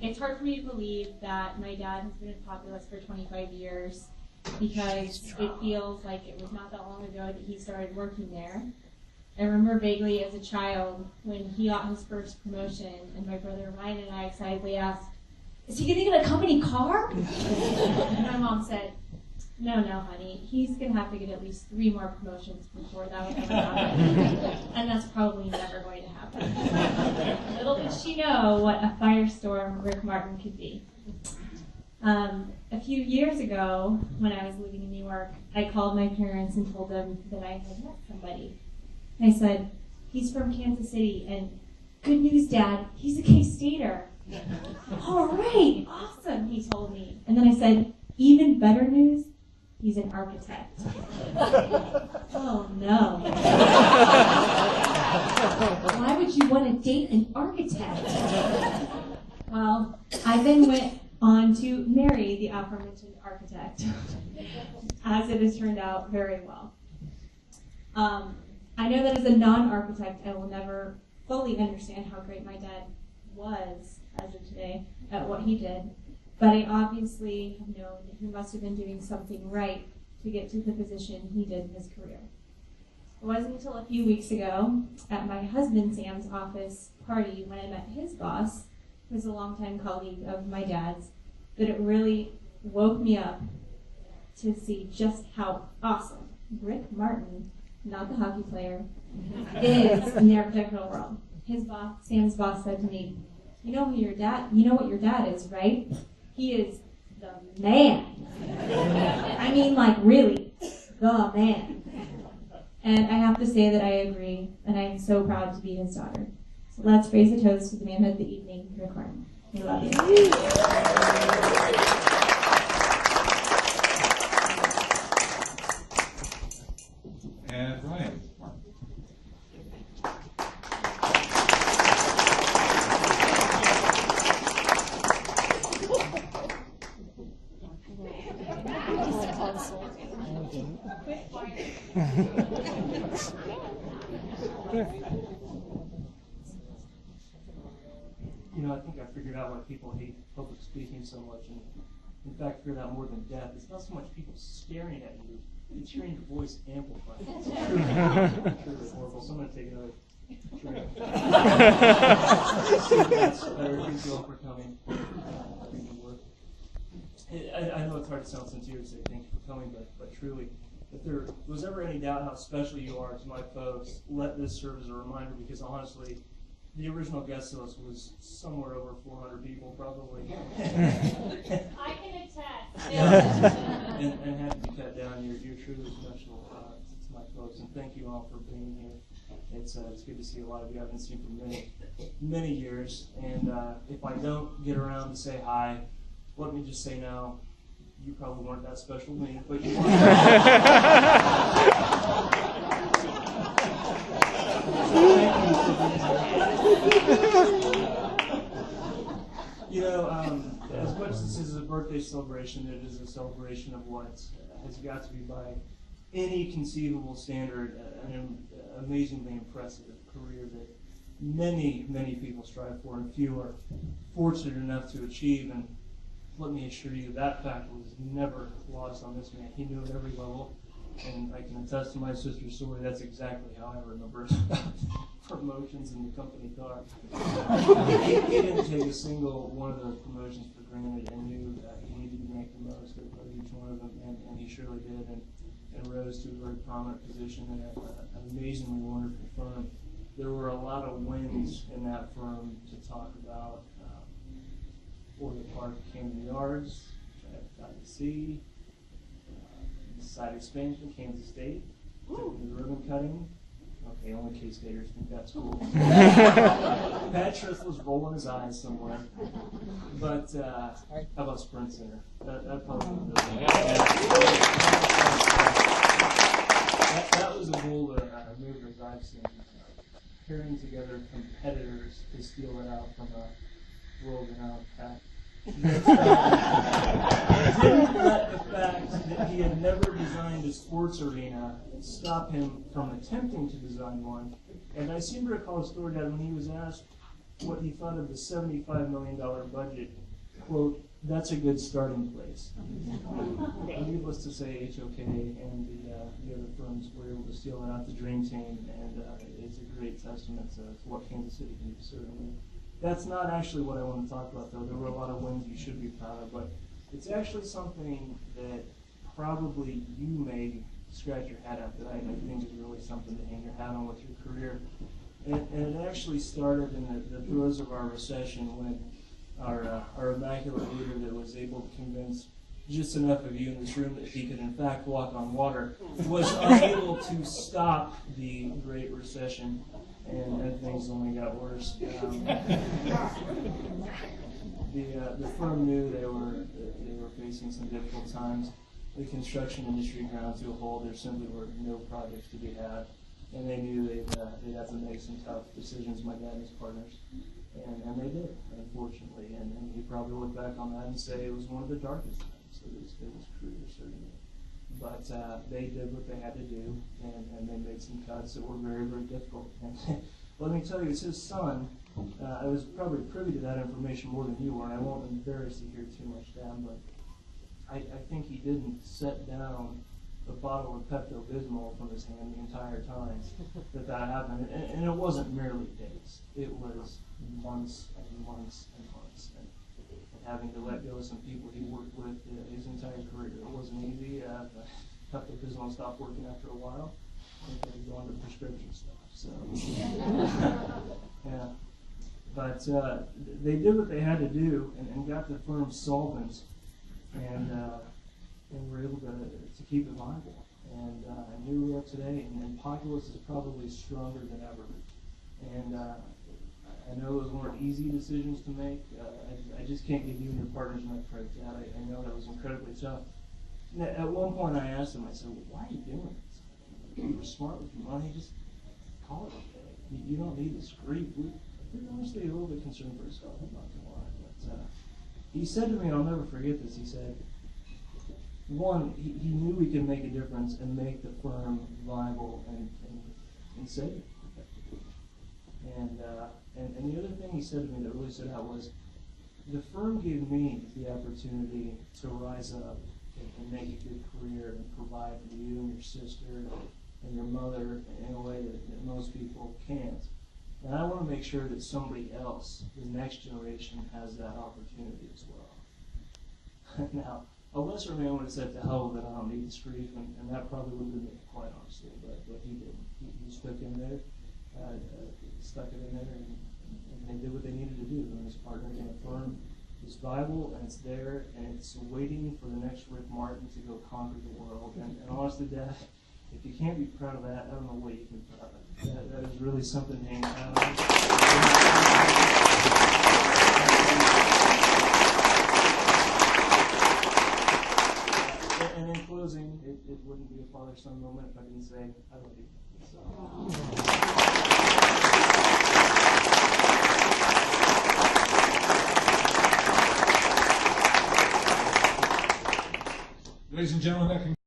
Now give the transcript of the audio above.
It's hard for me to believe that my dad has been in Populous for 25 years because it feels like it was not that long ago that he started working there. I remember vaguely as a child when he got his first promotion and my brother Ryan and I excitedly asked, "Is he going to get a company car?" And my mom said, no, honey, he's going to have to get at least 3 more promotions before that would ever happen. And that's probably never going to happen. Little did she know what a firestorm Rick Martin could be. A few years ago, when I was living in New York, I called my parents and told them that I had met somebody. I said, "He's from Kansas City, and good news, Dad, he's a K-Stater." "All right, awesome," he told me. And then I said, "Even better news, he's an architect." Oh no. Why would you want to date an architect? Well, I then went on to marry the aforementioned architect, as it has turned out very well. I know that as a non-architect, I will never fully understand how great my dad was, as of today, at what he did. But I obviously have known that he must have been doing something right to get to the position he did in his career. It wasn't until a few weeks ago at my husband Sam's office party when I met his boss, who was a longtime colleague of my dad's, that it really woke me up to see just how awesome Rick Martin, not the hockey player, is in the architectural world. His boss, Sam's boss, said to me, you know what your dad is, right? He is the man. I mean, like, really, the man." And I have to say that I agree, and I am so proud to be his daughter. So let's raise a toast to the manhood of the evening, Rick Martin. We love you. And Ryan. You know, I think I figured out why people hate public speaking so much, and in fact figured out more than death. It's not so much people staring at you, it's hearing your voice amplified. It's truly horrible. So I'm going to take another drink. Thank you all for coming. I know it's hard to sound sincere to say thank you for coming, but truly, if there was ever any doubt how special you are to my folks, let this serve as a reminder, because honestly, the original guest list was somewhere over 400 people, probably. I can attest. and had to be cut down. You're truly special to my folks, and thank you all for being here. It's good to see a lot of you I haven't seen for many years. And if I don't get around to say hi, let me just say now, you probably weren't that special to me, but you are. You know, as much as this is a birthday celebration, it is a celebration of what has got to be, by any conceivable standard, an amazingly impressive career that many, many people strive for, and few are fortunate enough to achieve. And let me assure you, that fact was never lost on this man. He knew at every level, and I can attest to my sister's story. That's exactly how I remember it. Promotions in the company car. He didn't take a single one of those promotions for granted, and knew that he needed to make the most of each one of them, and he surely did, and rose to a very prominent position in an amazingly wonderful firm. There were a lot of wins in that firm to talk about. Florida Park, Camden Yards, which I got to see. Site expansion, Kansas State. Took me to the ribbon cutting. Okay, only K-Staters think that's cool. Pat Trist was rolling his eyes somewhere. But how about Sprint Center? That probably would have been that was a goal of movers I've seen. Pairing together competitors to steal it out from a world-renowned Pat Didn't let the fact that he had never designed a sports arena stop him from attempting to design one. And I seem to recall a story that when he was asked what he thought of the $75 million budget, quote, "That's a good starting place." Needless to say, HOK and the other firms were able to steal it out the dream team, and it's a great testament to what Kansas City can do, certainly. That's not actually what I want to talk about, though. There were a lot of wins you should be proud of, but it's actually something that probably you may scratch your head at that I think is really something to hang your hat on with your career. And it actually started in the throes of our recession when our immaculate leader that was able to convince just enough of you in this room that he could in fact walk on water was unable to stop the Great Recession, and things only got worse. The firm knew they were facing some difficult times. The construction industry ground to a halt. There simply were no projects to be had, and they knew they'd have to make some tough decisions, my dad and his partners. And they did, unfortunately. And he probably look back on that and say it was one of the darkest times of his career, certainly. But they did what they had to do, and they made some cuts that were very, very difficult. And let me tell you, it's his son. I was probably privy to that information more than you were, and I won't embarrass you here too much, Dan, but I think he didn't set down a bottle of Pepto-Bismol from his hand the entire time that happened. And it wasn't merely days. It was months and months and months. And having to let go of some people he worked with his entire career. It wasn't easy. Pepto-Bismol stopped working after a while. I think they go on to prescription stuff. So, yeah. But they did what they had to do and got the firm solvent. And we're able to keep it viable. And here we are today, and Populous is probably stronger than ever. And I know those weren't easy decisions to make. I just can't give you and your partners enough credit for that. I know that was incredibly tough. And at one point I asked him, I said, well, why are you doing this? You were smart with your money, just call it a day. You don't need this grief. We're honestly a little bit concerned for yourself, I'm not going to lie. But he said to me, and I'll never forget this, he said, one, he knew he could make a difference and make the firm viable and safe. And the other thing he said to me that really stood out was, the firm gave me the opportunity to rise up and make a good career and provide for you and your sister and your mother in a way that most people can't. And I want to make sure that somebody else, the next generation, has that opportunity as well. Now, a lesser man would have said, to hell with it, I don't need this grief, and that probably would have been me, quite honestly, but he didn't. He stuck in there, stuck it in there, and they did what they needed to do. And his partner in the firm is viable, and it's there, and it's waiting for the next Rick Martin to go conquer the world. And honestly, Dad, if you can't be proud of that, I don't know what you can be proud of. That is really something to hang out on. And in closing, it wouldn't be a father-son moment if I didn't say, I love you. Ladies and gentlemen, that concludes